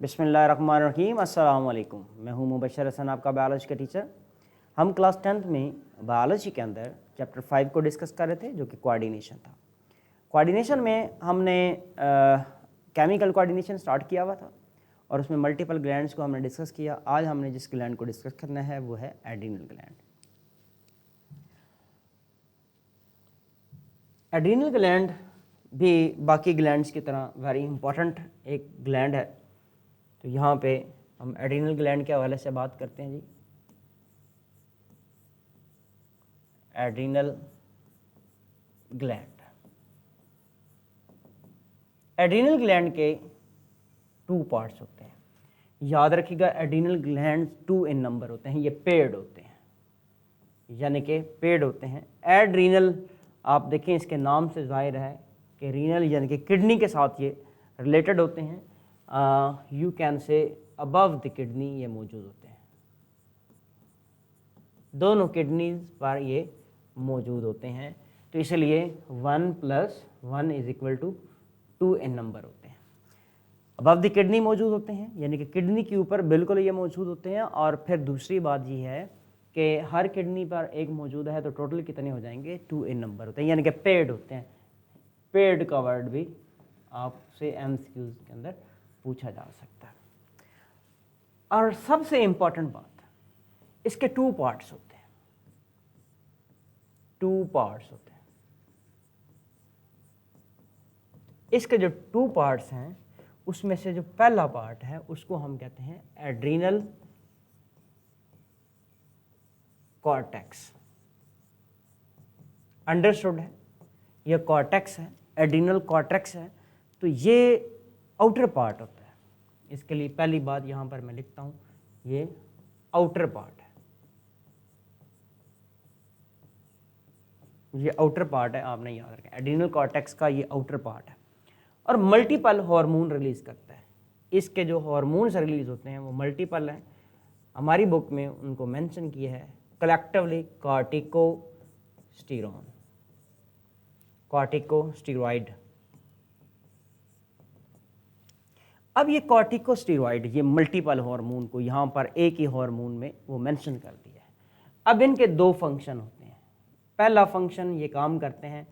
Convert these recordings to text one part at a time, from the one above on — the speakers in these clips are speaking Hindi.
बिस्मिल्लाहिर्रहमानिर्रहीम। अस्सलाम वालेकुम। मैं हूं मुबशर हसन, आपका बायोलॉजी का टीचर। हम क्लास 10th में बायोलॉजी के अंदर चैप्टर 5 को डिस्कस कर रहे थे, जो कि कोऑर्डिनेशन था। कोऑर्डिनेशन में हमने केमिकल कोऑर्डिनेशन स्टार्ट किया हुआ था और उसमें मल्टीपल ग्लैंड्स को हमने डिस्कस किया। आज हमने जिस ग्लैंड को डिस्कस करना है वो है एड्रीनल ग्लैंड। एड्रीनल ग्लैंड भी बाकी ग्लैंड्स की तरह वेरी इंपॉर्टेंट एक ग्लैंड है। तो यहाँ पे हम एड्रीनल ग्लैंड के हवाले से बात करते हैं जी। एड्रीनल ग्लैंड, एड्रीनल ग्लैंड के 2 पार्ट्स होते हैं। याद रखिएगा, एड्रीनल ग्लैंड 2 इन नंबर होते हैं। ये पेड होते हैं, यानी कि पेड होते हैं। एड्रीनल आप देखें, इसके नाम से जाहिर है कि रीनल यानी कि किडनी के साथ ये रिलेटेड होते हैं। यू कैन से अबव द किडनी ये मौजूद होते हैं, दोनों किडनीज पर ये मौजूद होते हैं। तो इसलिए 1 + 1 = 2 इन नंबर होते हैं। अबव द किडनी मौजूद होते हैं, यानी कि किडनी के ऊपर बिल्कुल ये मौजूद होते हैं। और फिर दूसरी बात ये है कि हर किडनी पर एक मौजूद है, तो टोटल कितने हो जाएंगे? 2 इन नंबर होते हैं, यानी कि पेड होते हैं। पेड का वर्ड भी आपसे एमसीक्यूज के अंदर पूछा जा सकता है। और सबसे इंपॉर्टेंट बात, इसके 2 पार्ट्स होते हैं। 2 पार्ट्स होते हैं। इसके जो 2 पार्ट्स हैं उसमें से जो पहला पार्ट है उसको हम कहते हैं एड्रीनल कॉर्टेक्स। अंडरस्टूड है? ये कॉर्टेक्स है, एड्रीनल कॉर्टेक्स है। तो ये आउटर पार्ट होता है। इसके लिए पहली बात यहाँ पर मैं लिखता हूँ, ये आउटर पार्ट है। ये आउटर पार्ट है, आपने याद रखा। एड्रीनल कॉर्टेक्स का ये आउटर पार्ट है और मल्टीपल हार्मोन रिलीज करता है। इसके जो हार्मोन्स रिलीज होते हैं वो मल्टीपल हैं। हमारी बुक में उनको मेंशन किया है कलेक्टिवली कॉर्टिकोस्टेरॉन, कॉर्टिकोस्टेरॉइड। अब ये कॉर्टिकोस्टेरॉइड, ये मल्टीपल हार्मोन को यहाँ पर एक ही हार्मोन में वो मेंशन कर दिया है। अब इनके 2 फंक्शन होते हैं। पहला फंक्शन ये काम करते हैं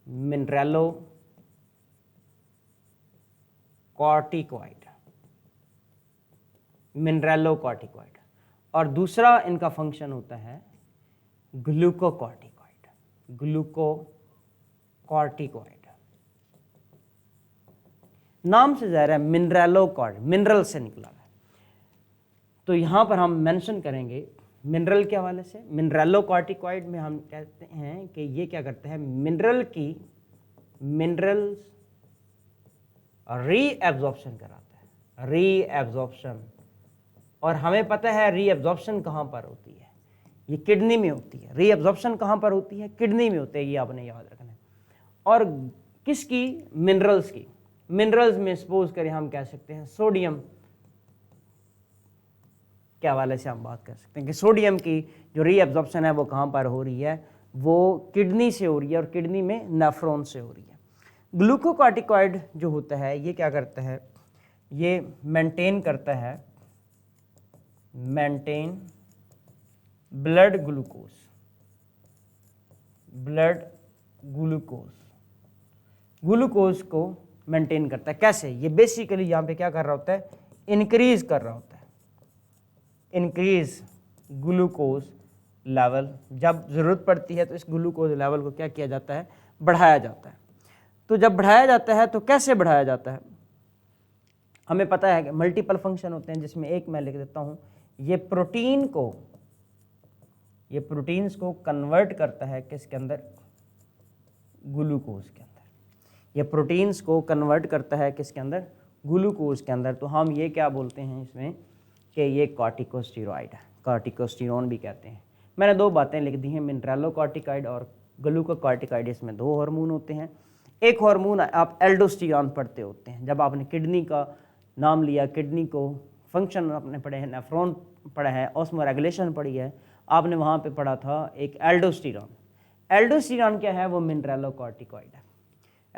मिनरेलो कॉर्टिकॉइड, मिनरेलो कॉर्टिकॉइड, और दूसरा इनका फंक्शन होता है ग्लूकोकॉर्टिकॉइड, ग्लूकोकॉर्टिकॉइड। नाम से जाहिर है मिनरेलो कॉर्ड, मिनरल से निकला है। तो यहां पर हम मेंशन करेंगे मिनरल के हवाले से। मिनरेलो कॉर्टिकॉइड में हम कहते हैं कि ये क्या करते हैं, मिनरल्स रीएब्जॉर्प्शन कराता है, रीएब्जॉर्प्शन। और हमें पता है रीएब्जॉर्प्शन कहाँ पर होती है, ये किडनी में होती है। रीएब्जॉर्प्शन कहाँ पर होती है? किडनी में होती है, ये आपने याद रखना है। और किसकी? मिनरल्स की। मिनरल्स में सपोज करें हम कह सकते हैं सोडियम के हवाले से हम बात कर सकते हैं कि सोडियम की जो रीएब्जॉर्प्शन है वो कहाँ पर हो रही है? वो किडनी से हो रही है, और किडनी में नेफ्रॉन से हो रही है। ग्लूकोकॉर्टिकॉइड जो होता है ये क्या करता है? ये मेंटेन करता है, maintain blood glucose, blood glucose, glucose को मेंटेन करता है। कैसे? ये बेसिकली यहाँ पे क्या कर रहा होता है? इंक्रीज कर रहा होता है, इंक्रीज ग्लूकोज लेवल। जब ज़रूरत पड़ती है तो इस ग्लूकोज लेवल को क्या किया जाता है? बढ़ाया जाता है। तो जब बढ़ाया जाता है तो कैसे बढ़ाया जाता है? हमें पता है कि मल्टीपल फंक्शन होते हैं, जिसमें एक मैं लिख देता हूँ। ये प्रोटीन्स को कन्वर्ट करता है किसके अंदर? ग्लूकोज के अंदर। ये प्रोटीन्स को कन्वर्ट करता है किसके अंदर? ग्लूकोज के अंदर। तो हम ये क्या बोलते हैं इसमें कि ये कॉर्टिकोस्टेरॉइड है, कॉर्टिकोस्टेरॉन भी कहते हैं। मैंने 2 बातें लिख दी हैं, मिनरेलो कॉर्टिकॉइड और ग्लूकोकॉर्टिकॉइड। इसमें 2 हार्मोन होते हैं। एक हार्मोन आप एल्डोस्टेरॉन पढ़ते होते हैं, जब आपने किडनी का नाम लिया, किडनी को फंक्शन आपने पढ़े हैं, नेफ्रॉन पढ़ा है, ऑस्मोरेगुलेशन पढ़ी है, आपने वहाँ पे पढ़ा था एक एल्डोस्टेरॉन। एल्डोस्टेरॉन क्या है? वो मिनरेलो कॉर्टिकॉइड है।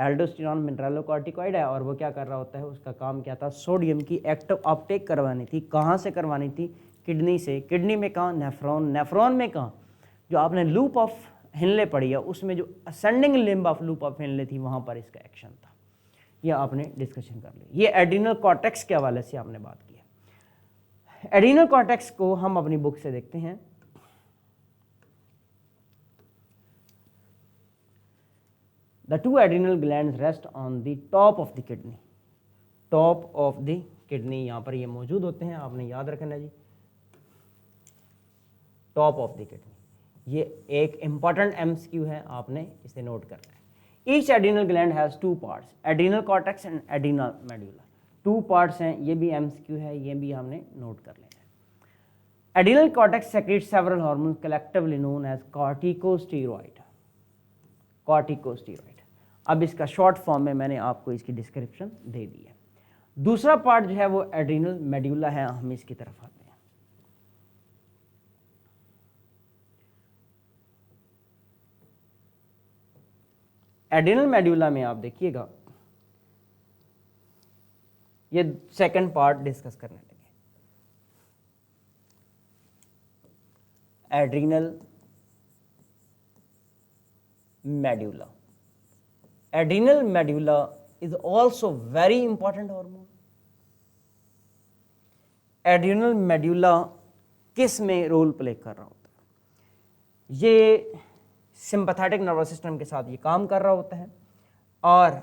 एल्डोस्टेरॉन मिनरलोकॉर्टिकॉइड है और वो क्या कर रहा होता है, उसका काम क्या था, सोडियम की एक्टिव अपटेक करवानी थी। कहाँ से करवानी थी, किडनी से। किडनी में कहाँ, नेफ्रॉन। नेफ्रॉन में कहाँ, जो आपने लूप ऑफ हिनले पढ़ी है उसमें जो ascending limb of loop of Henle थी वहाँ पर इसका एक्शन था। यह आपने डिस्कशन कर ली। ये एड्रीनल कॉर्टेक्स के हवाले से आपने बात की है। एड्रीनल कॉर्टेक्स को हम अपनी बुक से देखते हैं। The two adrenal glands rest on the top of the kidney. Top of the kidney यहाँ पर ये मौजूद होते हैं, आपने याद रखना जी, top of the kidney। ये एक important MCQ है, आपने इसे नोट करना है। Each adrenal gland has two parts, adrenal cortex and adrenal medulla। two parts हैं, ये भी MCQ है, ये भी हमने नोट कर लेना है। Adrenal cortex secretes several hormones collectively known as corticosteroid। corticosteroid। अब इसका शॉर्ट फॉर्म में मैंने आपको इसकी डिस्क्रिप्शन दे दी है। दूसरा पार्ट जो है वो एड्रीनल मेड्यूला है। हम इसकी तरफ आते हैं। एड्रीनल मेड्यूला में आप देखिएगा, ये सेकंड पार्ट डिस्कस करने लगे। Adrenal medulla. Adrenal medulla is also very important hormone। Adrenal medulla किस में रोल प्ले कर रहा होता है, ये सिंपैथेटिक नर्वस सिस्टम के साथ ये काम कर रहा होता है और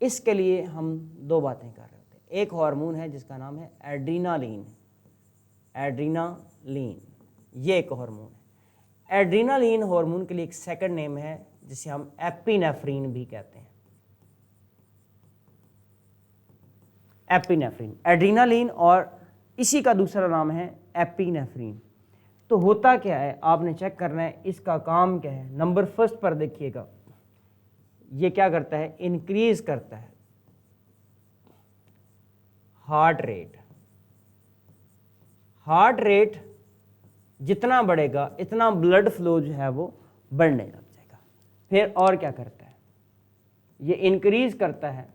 इसके लिए हम दो बातें कर रहे होते हैं। एक हार्मोन है जिसका नाम है एड्रीनालीन। एड्रीनालीन ये एक हार्मोन है। एड्रीनालीन हार्मोन के लिए एक सेकंड नेम है जिसे हम एपिनेफ्रीन भी कहते हैं। एपिनेफ्रीन, एड्रीनालीन और इसी का दूसरा नाम है एपिनेफ्रीन। तो होता क्या है, आपने चेक करना है इसका काम क्या है। नंबर फर्स्ट पर देखिएगा, ये क्या करता है, इंक्रीज करता है हार्ट रेट। हार्ट रेट जितना बढ़ेगा इतना ब्लड फ्लो जो है वो बढ़ने लग जाएगा। फिर और क्या करता है, ये इंक्रीज करता है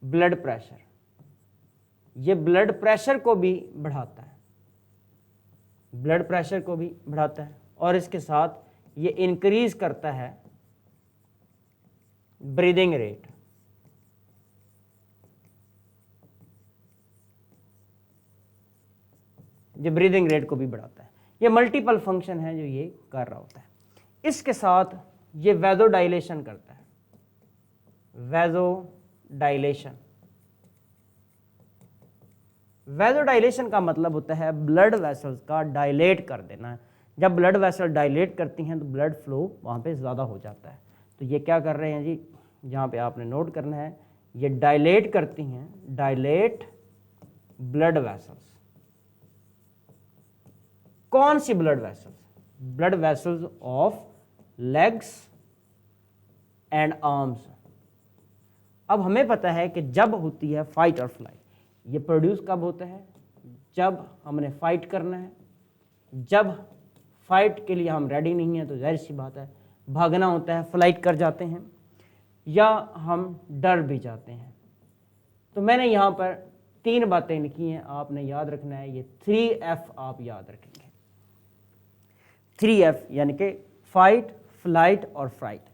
ब्लड प्रेशर। ये ब्लड प्रेशर को भी बढ़ाता है, ब्लड प्रेशर को भी बढ़ाता है और इसके साथ ये इंक्रीज करता है ब्रीदिंग रेट। ये ब्रीदिंग रेट को भी बढ़ाता है। ये मल्टीपल फंक्शन है जो ये कर रहा होता है। इसके साथ ये वैसोडाइलेशन करता है। वैसोडाइलेशन, वैसोडाइलेशन का मतलब होता है ब्लड वेसल्स का डायलेट कर देना। जब ब्लड वेसल डायलेट करती हैं तो ब्लड फ्लो वहाँ पे ज़्यादा हो जाता है। तो ये क्या कर रहे हैं जी, जहाँ पे आपने नोट करना है, ये डायलेट करती हैं, डायलेट ब्लड वेसल्स। कौन सी blood vessels? Blood vessels of legs and arms. अब हमें पता है कि जब होती है फाइट और फ्लाइट, ये प्रोड्यूस कब होता है, जब हमने फाइट करना है। जब फाइट के लिए हम रेडी नहीं हैं तो जाहिर सी बात है भागना होता है, फ्लाइट कर जाते हैं या हम डर भी जाते हैं। तो मैंने यहाँ पर 3 बातें लिखी हैं, आपने याद रखना है। ये 3F आप याद रखेंगे। 3F यानी कि फाइट, फ्लाइट और फ्राइट।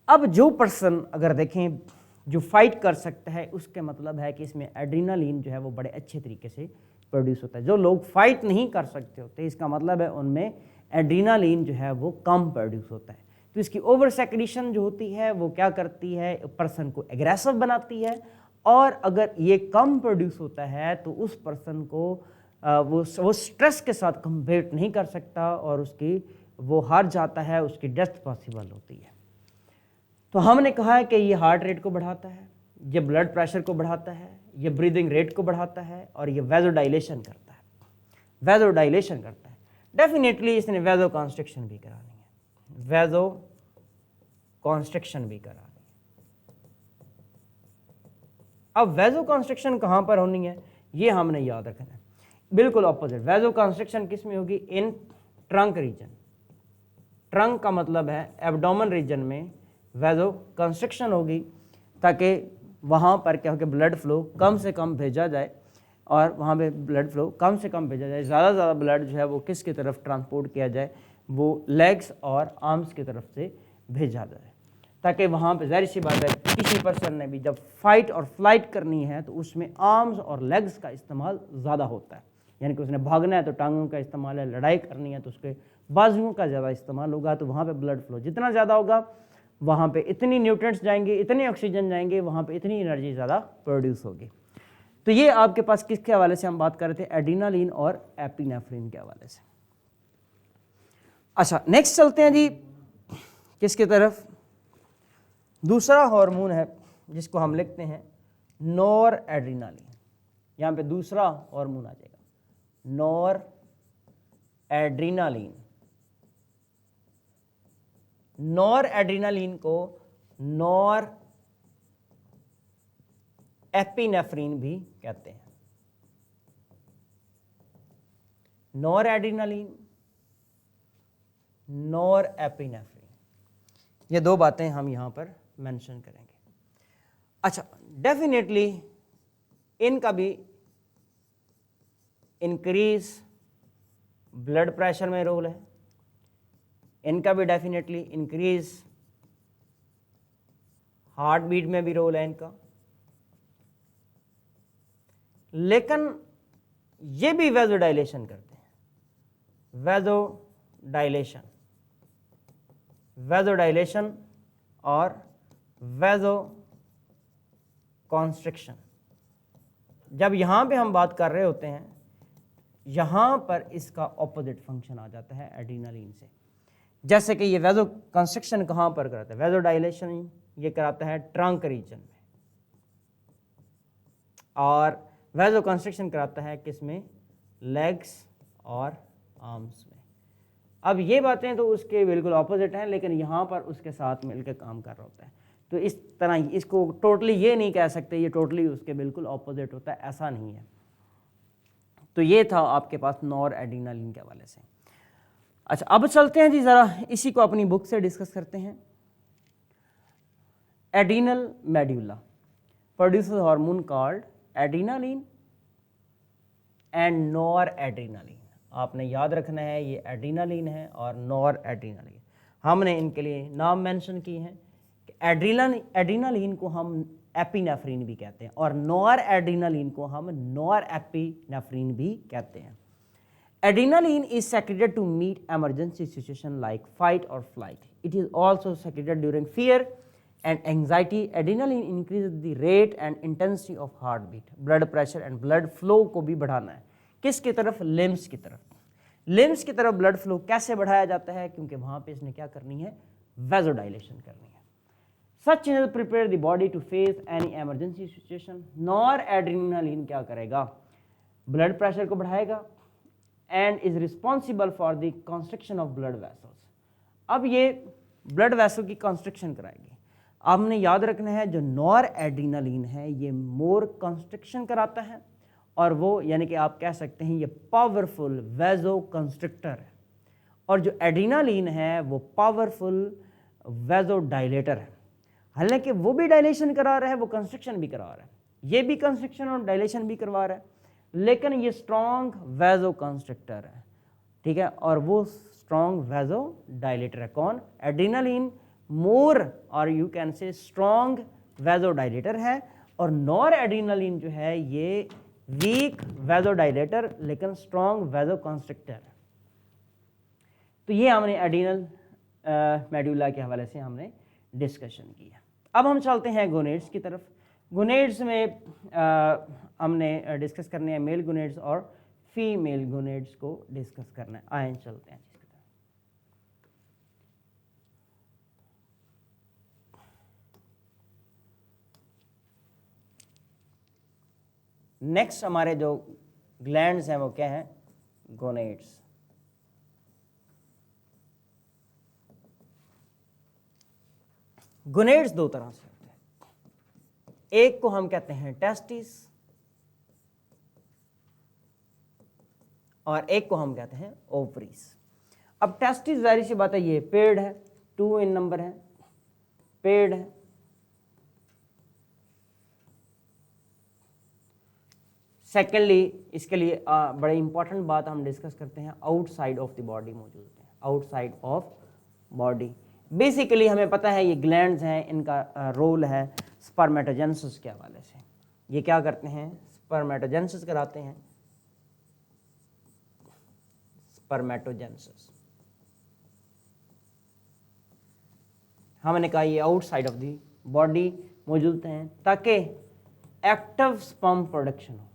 अब जो पर्सन अगर देखें जो फाइट कर सकता है, उसके मतलब है कि इसमें एड्रीनालीन जो है वो बड़े अच्छे तरीके से प्रोड्यूस होता है। जो लोग फाइट नहीं कर सकते होते, इसका मतलब है उनमें एड्रीनालीन जो है वो कम प्रोड्यूस होता है। तो इसकी ओवर सेक्रीशन जो होती है वो क्या करती है, पर्सन को एग्रेसिव बनाती है। और अगर ये कम प्रोड्यूस होता है तो उस पर्सन को वो स्ट्रेस के साथ कंपेट नहीं कर सकता और उसकी वो हार जाता है, उसकी डेथ पॉसिबल होती है। तो हमने कहा है कि ये हार्ट रेट को बढ़ाता है, ये ब्लड प्रेशर को बढ़ाता है, ये ब्रीदिंग रेट को बढ़ाता है और ये वैसोडाइलेशन करता है। वैसोडाइलेशन करता है। डेफिनेटली इसने वैसो कॉन्स्ट्रिक्शन भी करानी है, वैसो कॉन्स्ट्रिक्शन भी करानी है। अब वैसो कॉन्स्ट्रिक्शन कहाँ पर होनी है ये हमने याद रखना है। बिल्कुल ऑपोजिट, वैसो कॉन्स्ट्रिक्शन किस में होगी, इन ट्रंक रीजन। ट्रंक का मतलब है एब्डोमेन रीजन में वैजो कंस्ट्रिक्शन होगी, ताकि वहाँ पर क्या हो कि ब्लड फ्लो कम से कम भेजा जाए, और वहाँ पे ब्लड फ्लो कम से कम भेजा जाए, ज़्यादा से ज़्यादा ब्लड जो है वो किसकी तरफ ट्रांसपोर्ट किया जाए, वो लेग्स और आर्म्स की तरफ से भेजा जाए, ताकि वहाँ पे ज़ाहिर सी बात है किसी पर्सन ने भी जब फाइट और फ्लाइट करनी है तो उसमें आर्म्स और लेग्स का इस्तेमाल ज़्यादा होता है, यानी कि उसने भागना है तो टांगों का इस्तेमाल है, लड़ाई करनी है तो उसके बाजुओं का ज़्यादा इस्तेमाल होगा, तो वहाँ पे ब्लड फ्लो जितना ज़्यादा होगा वहाँ पे इतनी न्यूट्रिएंट्स जाएंगे, इतनी ऑक्सीजन जाएंगे, वहाँ पे इतनी एनर्जी ज़्यादा प्रोड्यूस होगी। तो ये आपके पास किसके हवाले से हम बात कर रहे थे, एड्रेनालिन और एपिनेफ्रिन के हवाले से। अच्छा नेक्स्ट चलते हैं जी किसकी तरफ, दूसरा हार्मोन है जिसको हम लिखते हैं नॉर एड्रेनालिन। यहाँ पे दूसरा हार्मोन आ जाएगा नॉर एड्रेनालिन। नॉर एड्रेनालिन को नॉर एपिनेफ्रिन भी कहते हैं। नॉर एड्रेनालिन, नॉर एपिनेफ्रिन, ये दो बातें हम यहां पर मेंशन करेंगे। अच्छा डेफिनेटली इनका भी इंक्रीज ब्लड प्रेशर में रोल है, इनका भी डेफिनेटली इंक्रीज हार्ट बीट में भी रोल है इनका, लेकिन ये भी वैजोडाइलेशन करते हैं। वैजोडाइलेशन और वैजो कॉन्स्ट्रिक्शन, जब यहां पे हम बात कर रहे होते हैं यहां पर इसका ऑपोजिट फंक्शन आ जाता है एड्रेनालिन से। जैसे कि ये वैजो कंस्ट्रिक्शन कहां पर कराता है, वैजोडाइलेशन ये कराता है ट्रंक रीजन में, और वैजो कंस्ट्रिक्शन कराता है किसमें, लेग्स और आर्म्स में। अब ये बातें तो उसके बिल्कुल ऑपोजिट हैं, लेकिन यहाँ पर उसके साथ मिलकर काम कर रहा होता है। तो इस तरह इसको टोटली ये नहीं कह सकते ये टोटली उसके बिल्कुल ऑपोजिट होता है, ऐसा नहीं है। तो ये था आपके पास नॉर एड्रेनालिन के हवाले से। अच्छा अब चलते हैं जी ज़रा इसी को अपनी बुक से डिस्कस करते हैं। Adrenal medulla produces hormone called adrenaline and nor adrenaline. आपने याद रखना है ये एड्रेनालिन है और नॉर एड्रेनालिन। हमने इनके लिए नाम मेंशन किए हैं कि एड्रेनालिन को हम एपिनेफ्रिन भी कहते हैं और नॉर एड्रेनालिन को हम नॉर एपिनेफ्रिन भी कहते हैं। Adrenaline is secreted to meet emergency situation like fight or flight. It is also secreted during fear and anxiety. Adrenaline increases the rate and intensity of heartbeat, blood pressure and blood flow को भी बढ़ाना है। किसकी तरफ, लिम्स की तरफ। लिम्स की तरफ ब्लड फ्लो कैसे बढ़ाया जाता है, क्योंकि वहाँ पे इसने क्या करनी है, वैजोडाइलेशन करनी है। Such changes prepare the body to face any emergency situation. Noradrenaline क्या करेगा, ब्लड प्रेशर को बढ़ाएगा and is responsible for the constriction of blood vessels. अब ये ब्लड वेसल की कंस्ट्रिक्शन कराएगी। आपने याद रखना है जो नॉर एड्रेनालिन है ये मोर कंस्ट्रिक्शन कराता है, और वो यानी कि आप कह सकते हैं ये पावरफुल वैजो कंस्ट्रिक्टर है, और जो एड्रेनालिन है वो पावरफुल वैजो डायलेटर है। हालांकि वो भी डायलेशन करा रहा है, वो कंस्ट्रिक्शन भी करा रहा है, ये भी कंस्ट्रिक्शन और डायलेशन भी करवा रहा है, लेकिन ये स्ट्रॉन्ग वैजो कंस्ट्रिक्टर है, ठीक है, और वो स्ट्रॉन्ग वैजो डायलेटर है। कौन, एड्रेनालिन मोर और you can say strong vasodilator है, और नॉर एड्रेनालिन जो है ये वीक वैजो डायलेटर लेकिन स्ट्रॉन्ग वैजो कंस्ट्रिक्टर है। तो ये हमने एड्रेनल मेडुला के हवाले से हमने डिस्कशन किया। अब हम चलते हैं गोनेड्स की तरफ। गोनेड्स में हमने डिस्कस करने हैं मेल गोनेड्स और फीमेल गोनेड्स को डिस्कस करना है। आए चलते हैं इसकी तरफ। नेक्स्ट हमारे जो ग्लैंड्स हैं वो क्या हैं, गोनेड्स। गोनेड्स दो तरह से होते हैं, एक को हम कहते हैं टेस्टिस और एक को हम कहते हैं ओवरीज। अब टेस्टिस जाहिर सी बात है ये पेड है, 2 इन नंबर है, पेड है। सेकेंडली इसके लिए बड़े इंपॉर्टेंट बात हम डिस्कस करते हैं, आउटसाइड ऑफ द बॉडी मौजूद होते हैं, आउटसाइड ऑफ बॉडी। बेसिकली हमें पता है ये ग्लैंड्स हैं, इनका रोल है स्पर्मेटोजेनेसिस के हवाले से। ये क्या करते हैं, स्पर्मेटोजेनेसिस कराते हैं, स्पर्मेटोजेनेसिस। हमने कहा ये आउटसाइड ऑफ द बॉडी मौजूद हैं ताकि एक्टिव स्पर्म प्रोडक्शन हो,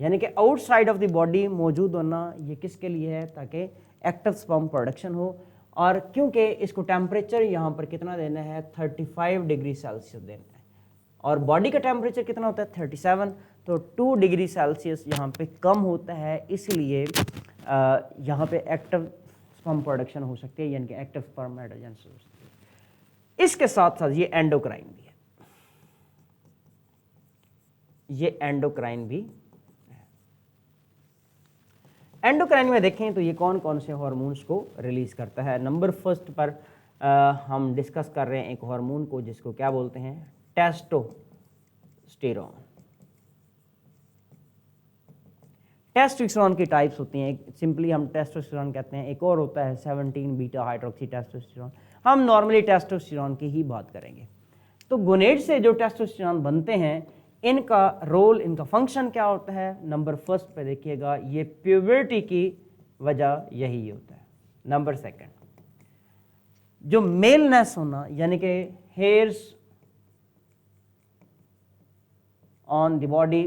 यानी कि आउटसाइड ऑफ द बॉडी मौजूद होना ये किसके लिए है, ताकि एक्टिव स्पर्म प्रोडक्शन हो। और क्योंकि इसको टेम्परेचर यहाँ पर कितना देना है, 35 डिग्री सेल्सियस देना है, और बॉडी का टेम्परेचर कितना होता है 37, तो 2 डिग्री सेल्सियस यहाँ पे कम होता है, इसलिए यहाँ पे एक्टिव स्पर्म प्रोडक्शन हो सकती है, यानी कि एक्टिव स्पर्मेटोजेनेसिस हो सकती है। इसके साथ साथ ये एंडोक्राइन भी है, ये एंडोक्राइन भी है। एंडोक्राइन में देखें तो ये कौन कौन से हार्मोन्स को रिलीज करता है। नंबर फर्स्ट पर हम डिस्कस कर रहे हैं एक हार्मोन को जिसको क्या बोलते हैं, टेस्टोस्टेरोन। टेस्टोस्टेरोन की टाइप्स होती हैं, सिंपली हम टेस्टोस्टेरोन कहते हैं, एक और होता है 17 बीटा हाइड्रोक्सी टेस्टोस्टेरोन। हम नॉर्मली टेस्टोस्टेरोन की ही बात करेंगे। तो गोनेड से जो टेस्टोस्टेरोन बनते हैं, इनका रोल, इनका फंक्शन क्या होता है। नंबर फर्स्ट पे देखिएगा, ये प्यूबर्टी की वजह यही होता है। नंबर सेकंड, जो मेलनेस होना, यानी कि हेयर्स ऑन द बॉडी,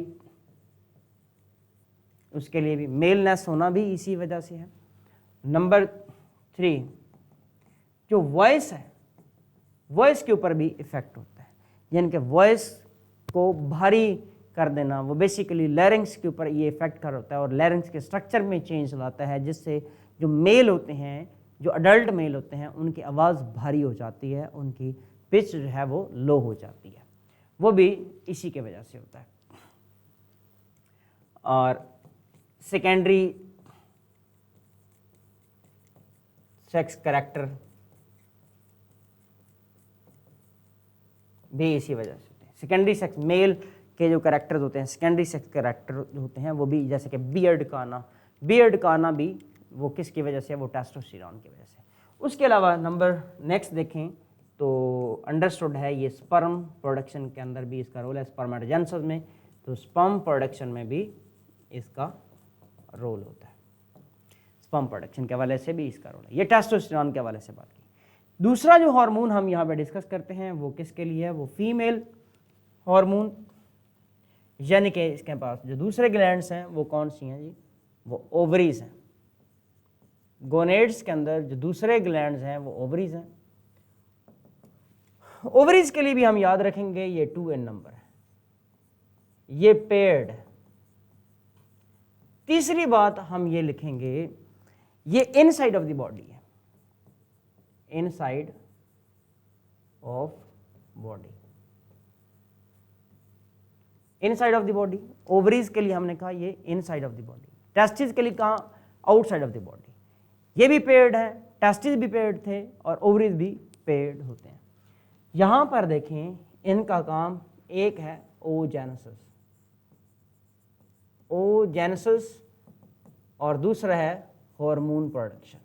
उसके लिए भी मेलनेस होना भी इसी वजह से है। नंबर 3, जो वॉइस है, वॉइस के ऊपर भी इफेक्ट होता है, यानी कि वॉइस को भारी कर देना, वो बेसिकली लैरिंग्स के ऊपर ये इफेक्ट कर होता है, और लैरिंग्स के स्ट्रक्चर में चेंज लाता है, जिससे जो मेल होते हैं, जो अडल्ट मेल होते हैं, उनकी आवाज़ भारी हो जाती है, उनकी पिच जो है वो लो हो जाती है, वो भी इसी के वजह से होता है। और सेकेंडरी सेक्स कैरेक्टर भी इसी वजह से होते हैं। सेकेंडरी सेक्स मेल के जो कैरेक्टर्स होते हैं, सेकेंडरी सेक्स कैरेक्टर होते हैं, वो भी जैसे कि बियर्ड का आना भी वो किसकी वजह से, वो टेस्टोस्टेरोन की वजह से। उसके अलावा नंबर नेक्स्ट देखें तो अंडरस्टूड है ये स्पर्म प्रोडक्शन के अंदर भी इसका रोल है, स्पर्मेटोजेनेसिस में, तो स्पर्म प्रोडक्शन में भी इसका रोल होता है, स्पर्म प्रोडक्शन के हवाले से भी इसका रोल है। ये टेस्टोस्टेरोन के हवाले से बात की। दूसरा जो हार्मोन हम यहाँ पे डिस्कस करते हैं वो किसके लिए है, वो फीमेल हार्मोन, यानी कि इसके पास जो दूसरे ग्लैंड्स हैं वो कौन सी हैं जी, वो ओवरीज हैं। गोनेड्स के अंदर जो दूसरे ग्लैंड्स हैं वो ओवरीज हैं। ओवरीज के लिए भी हम याद रखेंगे ये 2 इन नंबर है, ये पेयर्ड है। तीसरी बात हम ये लिखेंगे, ये इनसाइड ऑफ द बॉडी है, inside of body, inside of the body. Ovaries के लिए हमने कहा ये inside of the body, testis के लिए कहा आउटसाइड ऑफ द बॉडी। ये भी पेयर्ड है, टेस्टिस भी पेयर्ड थे और ओवरीज भी पेयर्ड होते हैं। यहां पर देखें इनका काम एक है ओजेनेसिस, ओजेनेसिस, और दूसरा है हार्मोन प्रोडक्शन।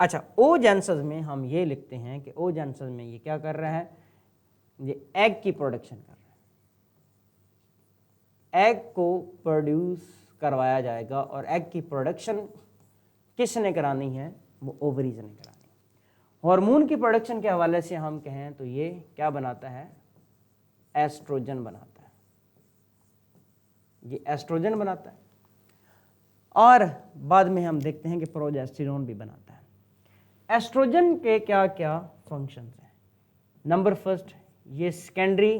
अच्छा, ओजेनेसिस में हम ये लिखते हैं कि ओजेनेसिस में ये क्या कर रहा है, ये एग की प्रोडक्शन कर रहा है, एग को प्रोड्यूस करवाया जाएगा, और एग की प्रोडक्शन किसने करानी है, वो ओवरीज ने करानी है। हार्मोन की प्रोडक्शन के हवाले से हम कहें तो ये क्या बनाता है, एस्ट्रोजन बनाता है, ये एस्ट्रोजन बनाता है, और बाद में हम देखते हैं कि प्रोजेस्टेरोन भी बनाता है। एस्ट्रोजन के क्या क्या फंक्शंस हैं। नंबर फर्स्ट, ये सेकेंडरी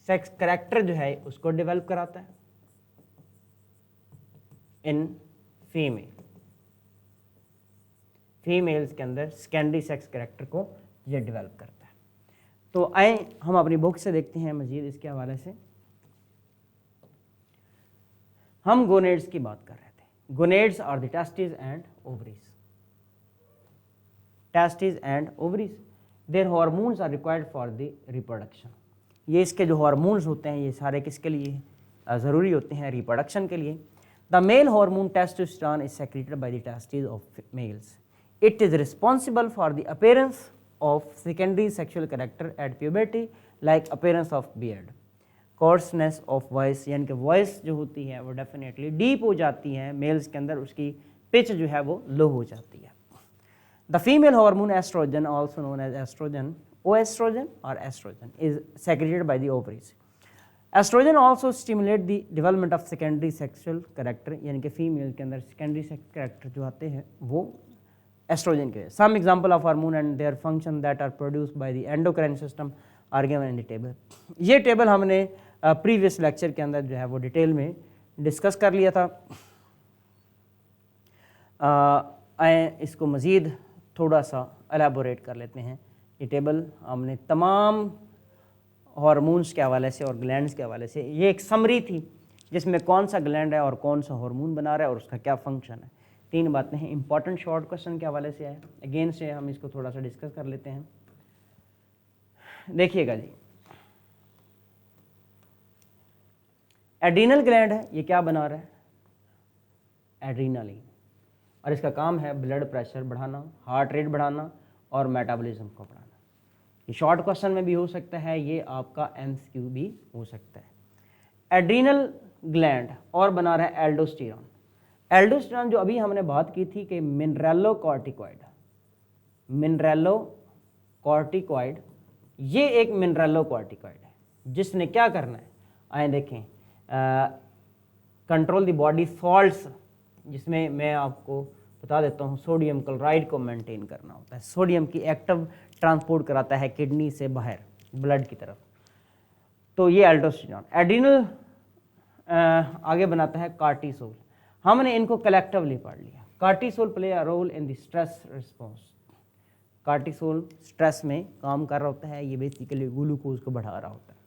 सेक्स कैरेक्टर जो है उसको डेवलप कराता है इन फीमेल्स के अंदर, सेकेंडरी सेक्स कैरेक्टर को ये डेवलप करता है। तो आए हम अपनी बुक से देखते हैं मजीद इसके हवाले से। हम गोनेड्स की बात कर रहे थे। Gonads are the testes and ovaries. Testes and ovaries, their hormones are required for the reproduction. ये इसके जो हार्मोन्स होते हैं ये सारे किसके लिए ज़रूरी होते हैं? रिप्रोडक्शन के लिए। The male hormone testosterone is secreted by the testis of males. It is responsible for the appearance of secondary sexual character at puberty, like appearance of beard, कोर्सनेस of voice, यानी कि वॉइस जो होती है वो डेफिनेटली डीप हो जाती है मेल्स के अंदर, उसकी पिच जो है वो लो हो जाती है। The female hormone estrogen, also known as estrogen, oestrogen or estrogen, is secreted by the ovaries. Estrogen also stimulate the development of secondary sexual character, यानी कि फीमेल के अंदर सेकेंडरी सेक्स कैरेक्टर जो आते हैं वो एस्ट्रोजन के। Some example of hormone and their function that are produced by the endocrine system are given in the table. ये टेबल हमने प्रीवियस लेक्चर के अंदर जो है वो डिटेल में डिस्कस कर लिया था। आए इसको मज़ीद थोड़ा सा एलाबोरेट कर लेते हैं। ये टेबल हमने तमाम हार्मोन्स के हवाले से और ग्लैंड्स के हवाले से, ये एक समरी थी जिसमें कौन सा ग्लैंड है और कौन सा हार्मोन बना रहा है और उसका क्या फंक्शन है। 3 बातें हैं। इंपॉर्टेंट शॉर्ट क्वेश्चन के हवाले से है, अगेन से हम इसको थोड़ा सा डिस्कस कर लेते हैं। देखिएगा जी, एड्रीनल ग्लैंड है, ये क्या बना रहा है? एड्रीनलिन, और इसका काम है ब्लड प्रेशर बढ़ाना, हार्ट रेट बढ़ाना और मेटाबॉलिज्म को बढ़ाना। ये शॉर्ट क्वेश्चन में भी हो सकता है, ये आपका एमसीक्यू भी हो सकता है। एड्रीनल ग्लैंड और बना रहा है एल्डोस्टेरॉन। एल्डोस्टेरॉन जो अभी हमने बात की थी कि मिनरेलोकॉर्टिकॉइड, मिनरेलोकॉर्टिकॉइड ये एक मिनरेलोकॉर्टिकॉइड है जिसने क्या करना है, आए देखें, कंट्रोल द बॉडी सॉल्ट्स, जिसमें मैं आपको बता देता हूँ सोडियम क्लोराइड को मेंटेन करना होता है। सोडियम की एक्टिव ट्रांसपोर्ट कराता है किडनी से बाहर ब्लड की तरफ, तो ये एल्डोस्टेरॉन। एड्रीनल आगे बनाता है कार्टिसोल। हमने इनको कलेक्टिवली पढ़ लिया। Cortisol play a role in the stress response. Cortisol stress में काम कर रहा होता है, ये बेसिकली ग्लूकोज को बढ़ा रहा होता है।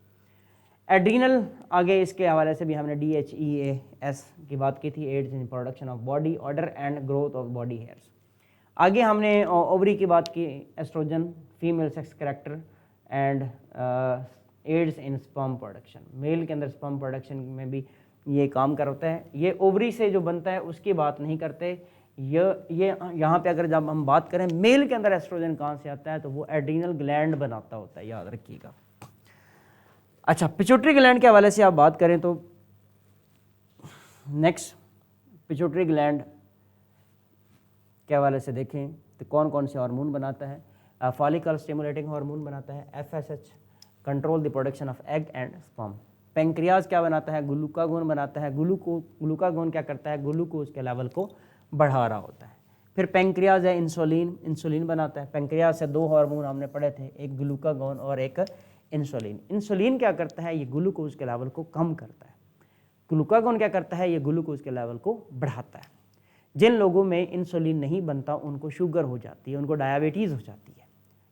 एड्रीनल आगे इसके हवाले से भी हमने DHEAS की बात की थी, aids in production of body odour and growth of body hairs. आगे हमने ओवरी की बात की, oestrogen female sex character and aids in sperm production. Male के अंदर स्पर्म प्रोडक्शन में भी ये काम कर होता है। ये ओवरी से जो बनता है उसकी बात नहीं करते। ये यहाँ पे अगर जब हम बात करें मेल के अंदर एस्ट्रोजन कहाँ से आता है, तो वो एड्रीनल ग्लैंड बनाता होता है, याद रखिएगा। अच्छा, पिट्यूटरी ग्लैंड के हवाले से आप बात करें तो नेक्स्ट पिट्यूटरी ग्लैंड के हवाले से देखें तो कौन कौन से हार्मोन बनाता है। फॉलिकल स्टिमुलेटिंग हार्मोन बनाता है FSH, control the production of egg and sperm. Pancreas क्या बनाता है? ग्लूकागोन बनाता है। ग्लूकागोन क्या करता है? ग्लूकोज के लेवल को बढ़ा रहा होता है। फिर पेंक्रियाज है इंसुलिन, इंसुलिन बनाता है। पेंक्रियाज से 2 हार्मोन हमने पढ़े थे, एक ग्लूकागोन और एक इंसुलिन। इंसुलिन क्या करता है? ये ग्लूकोज के लेवल को कम करता है। ग्लूकागोन क्या करता है? ये ग्लूकोज के लेवल को बढ़ाता है। जिन लोगों में इंसुलिन नहीं बनता उनको शुगर हो जाती है, उनको डायबिटीज़ हो जाती है,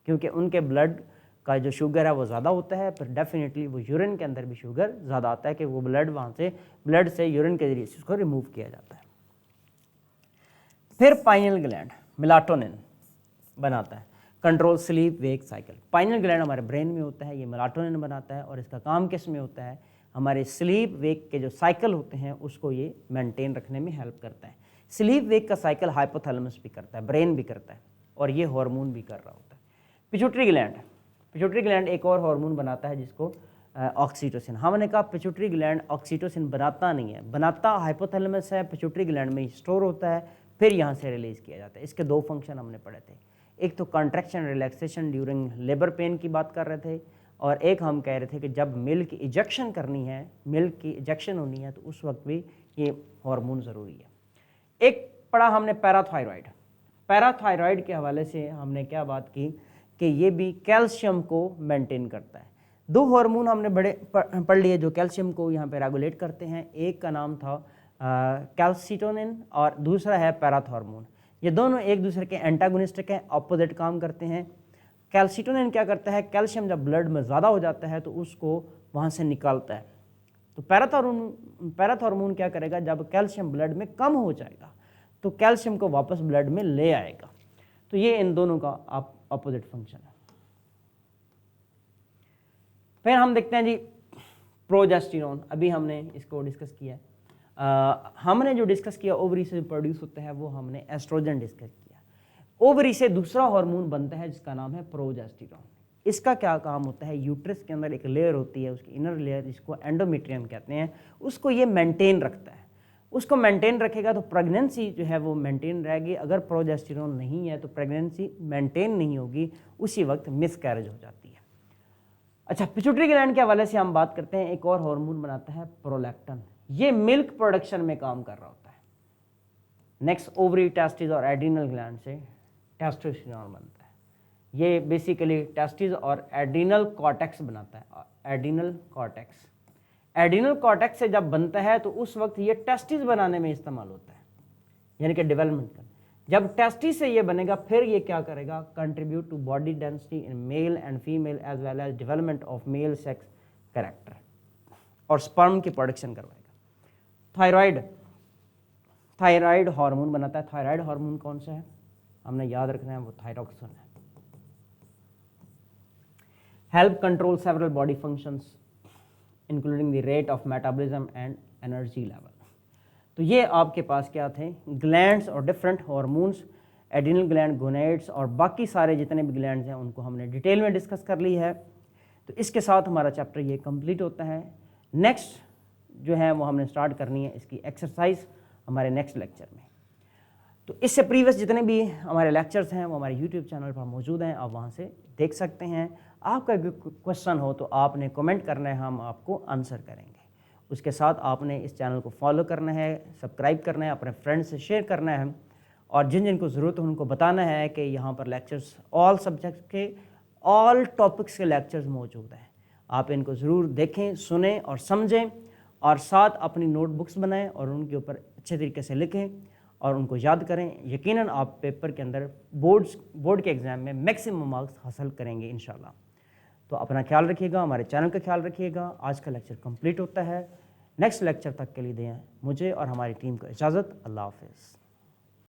क्योंकि उनके ब्लड का जो शुगर है वो ज़्यादा होता है। फिर डेफिनेटली वो यूरिन के अंदर भी शुगर ज़्यादा आता है कि वो ब्लड से यूरिन के जरिए उसको रिमूव किया जाता है। फिर पाइनियल ग्लैंड मेलाटोनिन बनाता है, control sleep wake cycle. Pineal gland हमारे ब्रेन में होता है, ये मेलाटोनिन बनाता है और इसका काम किस में होता है? हमारे स्लीप वेक के जो साइकिल होते हैं उसको ये मेंटेन रखने में हेल्प करता है। स्लीप वेक का साइकिल हाइपोथैलेमस भी करता है, ब्रेन भी करता है और ये हार्मोन भी कर रहा होता है। पिट्यूटरी ग्लैंड एक और हार्मोन बनाता है जिसको ऑक्सीटोसिन। हमने कहा पिट्यूटरी ग्लैंड ऑक्सीटोसिन बनाता नहीं है, बनाता हाइपोथैलेमस है, पिट्यूटरी ग्लैंड में स्टोर होता है, फिर यहाँ से रिलीज किया जाता है। इसके 2 फंक्शन हमने पढ़े थे, एक तो contraction relaxation during labour pain की बात कर रहे थे, और एक हम कह रहे थे कि जब मिल्क इजेक्शन करनी है, मिल्क की इजेक्शन होनी है, तो उस वक्त भी ये हार्मोन ज़रूरी है। एक पढ़ा हमने पैराथायरॉयड। पैराथायरॉयड के हवाले से हमने क्या बात की कि ये भी कैल्शियम को मेंटेन करता है। 2 हार्मोन हमने पढ़ लिए जो कैल्शियम को यहाँ पे रेगुलेट करते हैं, एक का नाम था कैल्सिटोनिन और दूसरा है पैराथॉर्मोन। ये दोनों एक दूसरे के एंटागोनिस्टिक हैं, ऑपोजिट काम करते हैं। कैल्सिटोनिन क्या करता है, कैल्शियम जब ब्लड में ज़्यादा हो जाता है तो उसको वहाँ से निकालता है। तो पैराथॉर्मोन क्या करेगा, जब कैल्शियम ब्लड में कम हो जाएगा तो कैल्शियम को वापस ब्लड में ले आएगा। तो ये इन दोनों का अपोजिट फंक्शन है। फिर हम देखते हैं जी प्रोजेस्टेरोन। अभी हमने इसको डिस्कस किया है। हमने जो डिस्कस किया ओवरी से प्रोड्यूस होता है वो हमने एस्ट्रोजन डिस्कस किया। ओवरी से दूसरा हार्मोन बनता है जिसका नाम है प्रोजेस्टेरोन। इसका क्या काम होता है, यूट्रस के अंदर एक लेयर होती है, उसकी इनर लेयर जिसको एंडोमेट्रियम कहते हैं, उसको ये मेंटेन रखता है। उसको मेंटेन रखेगा तो प्रेगनेंसी जो है वो मेंटेन रहेगी। अगर प्रोजेस्टेरोन नहीं है तो प्रेगनेंसी मेंटेन नहीं होगी, उसी वक्त मिसकैरेज हो जाती है। अच्छा, पिट्यूटरी ग्लैंड के हवाले से हम बात करते हैं। एक और हार्मोन बनाता है प्रोलैक्टिन। ये मिल्क प्रोडक्शन में काम कर रहा होता है। नेक्स्ट ओवरी, टेस्टिस और एड्रिनल ग्लैंड से टेस्टोस्टेरोन बनता है। ये बेसिकली टेस्टिस और एड्रिनल कॉर्टेक्स बनाता है। एड्रिनल कॉर्टेक्स से जब बनता है तो उस वक्त ये टेस्टिस बनाने में इस्तेमाल होता है, यानी कि डेवलपमेंट का। जब टेस्टिस से ये बनेगा फिर ये क्या करेगा, contribute to body density in male and female as well as development of male sex character, और स्पर्म की प्रोडक्शन करवाएगा। थायराइड हार्मोन बनाता है। थायराइड हार्मोन कौन सा है, हमने याद रखना है, वो थायरॉक्सिन है। Help control several body functions including the rate of metabolism and energy level. तो ये आपके पास क्या थे, ग्लैंड्स और different hormones, adrenal gland, gonads और बाकी सारे जितने भी ग्लैंड्स हैं उनको हमने डिटेल में डिस्कस कर ली है। तो इसके साथ हमारा चैप्टर ये कंप्लीट होता है। नेक्स्ट जो है वो हमने स्टार्ट करनी है इसकी एक्सरसाइज हमारे नेक्स्ट लेक्चर में। तो इससे प्रीवियस जितने भी हमारे लेक्चर्स हैं वो हमारे यूट्यूब चैनल पर मौजूद हैं, आप वहाँ से देख सकते हैं। आपका क्वेश्चन हो तो आपने कमेंट करना है, हम आपको आंसर करेंगे। उसके साथ आपने इस चैनल को फॉलो करना है, सब्सक्राइब करना है, अपने फ्रेंड्स से शेयर करना है, और जिन जिनको ज़रूरत है उनको बताना है कि यहाँ पर लेक्चर्स ऑल सब्जेक्ट्स के, ऑल टॉपिक्स के लेक्चर्स मौजूद हैं। आप इनको ज़रूर देखें, सुनें और समझें, और साथ अपनी नोटबुक्स बनाएं और उनके ऊपर अच्छे तरीके से लिखें और उनको याद करें। यकीनन आप पेपर के अंदर बोर्ड के एग्ज़ाम में मैक्सिमम मार्क्स हासिल करेंगे इंशाल्लाह। तो अपना ख्याल रखिएगा, हमारे चैनल का ख्याल रखिएगा। आज का लेक्चर कंप्लीट होता है। नेक्स्ट लेक्चर तक के लिए दें मुझे और हमारी टीम को इजाज़त। अल्लाह हाफ़िज़।